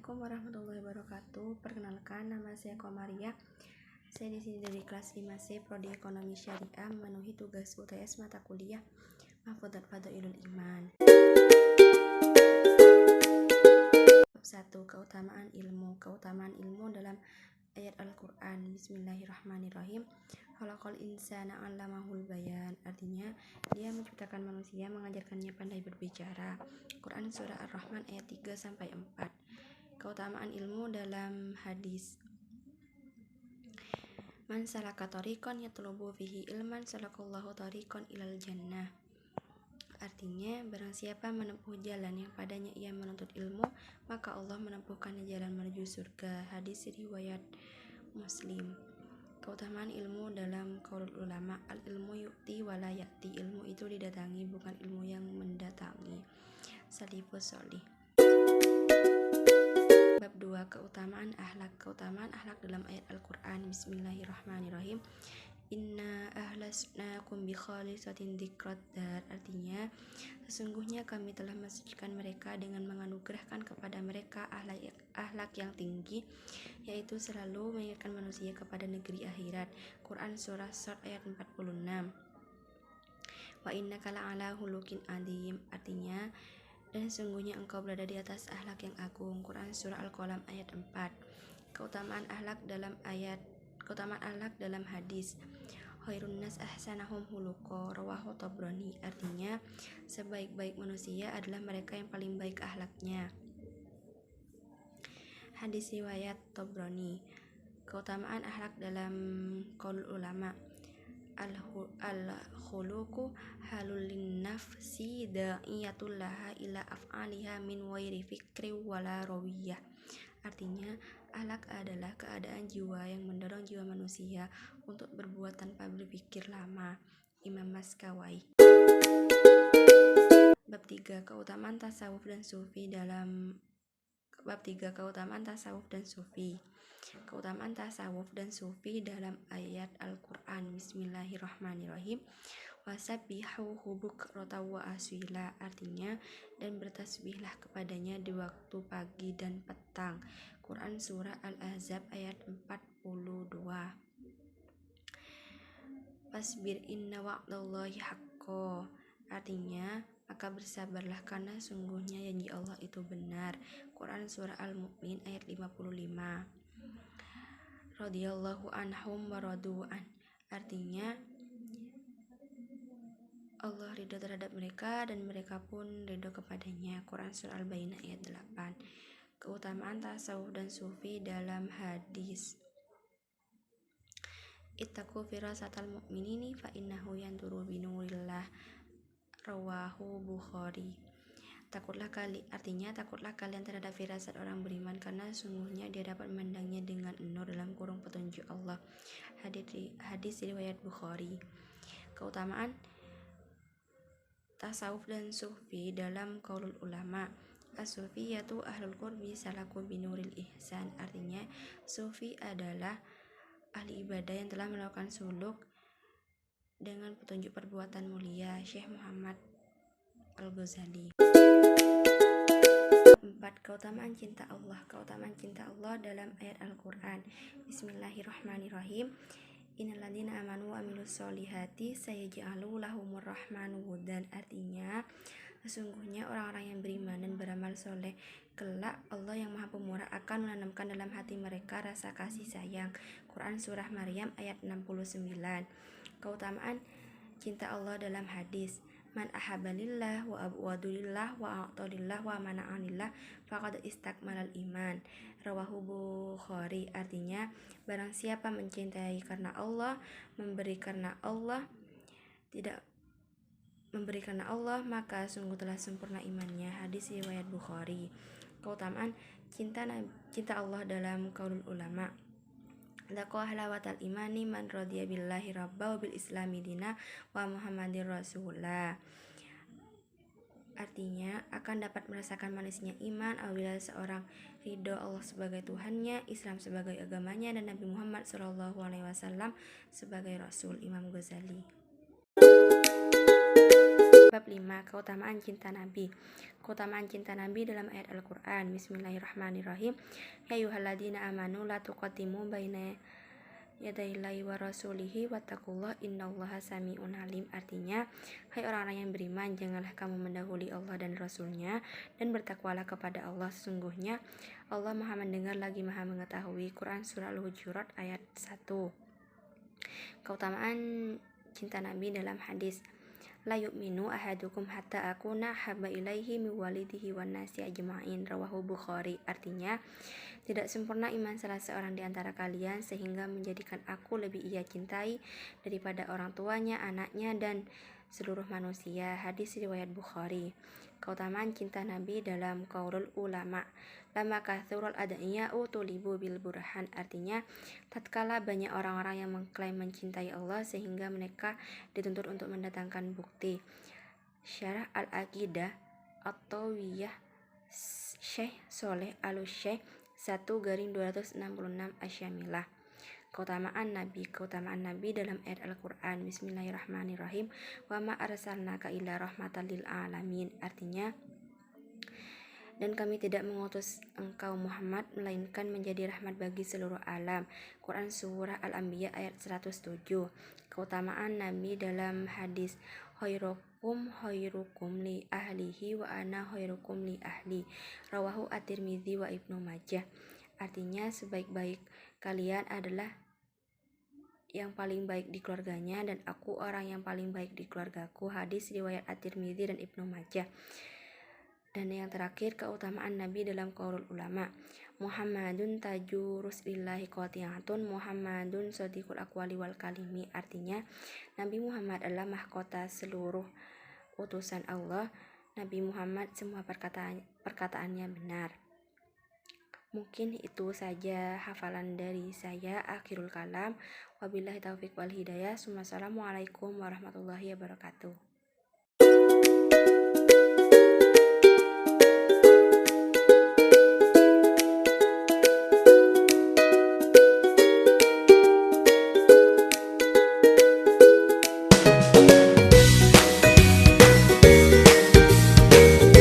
Assalamualaikum warahmatullahi wabarakatuh. Perkenalkan, nama saya Komaria. Saya di sini dari kelas 5C Prodi Ekonomi Syariah memenuhi tugas UTS mata kuliah Mahfudzatul Fadailul Iman. Bab 1. Keutamaan ilmu. Keutamaan ilmu dalam ayat Al-Quran. Bismillahirrahmanirrahim. Khalaqal insana 'allamahul bayan. Artinya, dia menciptakan manusia, mengajarkannya pandai berbicara. Quran surah Ar-Rahman ayat 3-4. Keutamaan ilmu dalam hadis. Man salaka tariqan yatlubu fihi ilman salakallahu tariqan ilal jannah. Artinya, barang siapa menempuh jalan yang padanya ia menuntut ilmu, maka Allah menempuhkannya jalan menuju surga. Hadis riwayat Muslim. Keutamaan ilmu dalam qaulul ulama. Al ilmu yu'ti wala ya'ti. Ilmu itu didatangi, bukan ilmu yang mendatangi. Salafus sholih. Bab 2. Keutamaan akhlak. Keutamaan akhlak dalam ayat Al-Quran. Bismillahirrahmanirrahim. Inna ahlasnakum bi khalisatin dzikrat dar. Artinya, sesungguhnya kami telah mensucikan mereka dengan menganugerahkan kepada mereka akhlak yang tinggi, yaitu selalu mengingatkan manusia kepada negeri akhirat. Quran surah Shad ayat 46. Wa innaka la'ala hulukin adzim. Artinya, dan sesungguhnya engkau berada di atas akhlak yang agung. Quran surah Al-Qalam ayat 4. Keutamaan akhlak dalam hadis. Khairun nas ahsanahum huluqa, rawahu Tabrani. Artinya, sebaik-baik manusia adalah mereka yang paling baik akhlaknya. Hadis riwayat Tabrani. Keutamaan akhlak dalam qaul ulama. Al-khuluqu halul linnafsi da'iyatul laha ila af'aliha min wairi fikri wala rawiyah. Artinya, akhlak adalah keadaan jiwa yang mendorong jiwa manusia untuk berbuat tanpa berpikir lama. Imam Maskawai. Bab 3. Keutamaan tasawuf dan sufi dalam Keutamaan tasawuf dan sufi. Keutamaan tasawuf dan sufi dalam ayat Al-Quran. Bismillahirrahmanirrahim. Wasabbihuhu bukratan wa asila. Artinya, dan bertasbihlah kepadanya di waktu pagi dan petang. Quran surah Al-Ahzab ayat 42. Fasbir inna wa'dallahi haqqo. Artinya, maka bersabarlah karena sungguhnya janji Allah itu benar. Quran surah Al-Mu'min ayat 55. Radhiyallahu anhum wa radu'an. Artinya, Allah ridho terhadap mereka dan mereka pun ridho kepadanya. Quran surah Al-Baqarah ayat 8. Keutamaan tasawuf dan sufi dalam hadis. Ittaqu firasatal mu'minini fa innahu yanduru binurillah, rawahu Bukhari. Takutlah kalian terhadap firasat orang beriman, karena sungguhnya dia dapat memandangnya dengan nur dalam kurung petunjuk Allah. Hadis riwayat Bukhari. Keutamaan tasawuf dan sufi dalam qaulul ulama. As-sufi yaitu ahlul qurbi salaku binuril ihsan. Artinya, sufi adalah ahli ibadah yang telah melakukan suluk dengan petunjuk perbuatan mulia. Syekh Muhammad Al-Ghazali. 4. Keutamaan cinta Allah. Keutamaan cinta Allah dalam ayat Al-Quran. Bismillahirrahmanirrahim. Innalladzina amanu wa amilus solihati sayaj'alu lahumur rahmanu wuddan. Artinya, sesungguhnya orang-orang yang beriman dan beramal soleh, kelak Allah yang Maha Pemurah akan menanamkan dalam hati mereka rasa kasih sayang. Quran surah Maryam ayat 69. Keutamaan cinta Allah dalam hadis. Man ahabbalillah wa abwadulillah wa a'tadillah wa mana'anillah faqad istakmalal iman. Rawahu Bukhari. Artinya, barang siapa mencintai karena Allah, memberi karena Allah, maka sungguh telah sempurna imannya. Hadis riwayat Bukhari. Keutamaan cinta Allah dalam qaulul ulama. Laqa halawatal imani man radiya billahi rabba wa bil islami dina wa muhammadir rasulullah. Artinya, akan dapat merasakan manisnya iman apabila seorang ridho Allah sebagai Tuhannya, Islam sebagai agamanya, dan Nabi Muhammad SAW sebagai Rasul. Imam Ghazali. Bab 5. Keutamaan cinta Nabi. Keutamaan cinta Nabi dalam ayat Al-Quran. Bismillahirrahmanirrahim. Ya ayyuhalladzina amanu la tuqaddimu baina yadaillahi wa rasulihi wattaqullah innallaha sami'un alim. Artinya, hai orang-orang yang beriman, janganlah kamu mendahului Allah dan Rasulnya, dan bertakwalah kepada Allah. Sesungguhnya Allah maha mendengar lagi maha mengetahui. Quran Surah Al-Hujurat ayat 1. Keutamaan cinta Nabi dalam hadis. La yu'minu ahadukum hatta akuna habba ilaihi mi walidihi wan nasi ajma'in. Rawahu Bukhari. Artinya, tidak sempurna iman salah seorang di antara kalian sehingga menjadikan aku lebih ia cintai daripada orang tuanya, anaknya, dan seluruh manusia. Hadis riwayat Bukhari. Keutamaan cinta Nabi dalam qaulul ulama. Lama kathurul ad'iya'u tulibu bil burhan. Artinya, tatkala banyak orang-orang yang mengklaim mencintai Allah sehingga mereka dituntut untuk mendatangkan bukti. Syarah Al-Aqidah At-Thawiyah Syekh Soleh Al-Syekh 1/266 Asyamilah. Keutamaan Nabi dalam ayat Al-Quran. Bismillahirrahmanirrahim. Wa ma arsalnaka illa rahmatan lil alamin. Artinya, dan kami tidak mengutus engkau Muhammad melainkan menjadi rahmat bagi seluruh alam. Quran Surah Al-Anbiya ayat 107. Keutamaan Nabi dalam hadis. Khairukum khairukum li ahlihi wa ana khairukum li ahli. Rawahu At-Tirmidzi wa Ibnu Majah. Artinya, sebaik-baik kalian adalah yang paling baik di keluarganya dan aku orang yang paling baik di keluargaku. Hadis riwayat At-Tirmidzi dan Ibnu Majah. Dan yang terakhir, keutamaan Nabi dalam qaulul ulama. Muhammadun taju ruslillahi qatiyatun Muhammadun sadiqul aqwali wal kalimi. Artinya, Nabi Muhammad adalah mahkota seluruh utusan Allah. Nabi Muhammad semua perkataannya benar. Mungkin itu saja hafalan dari saya. Akhirul kalam. Wabillahi taufiq wal hidayah. Assalamualaikum warahmatullahi wabarakatuh.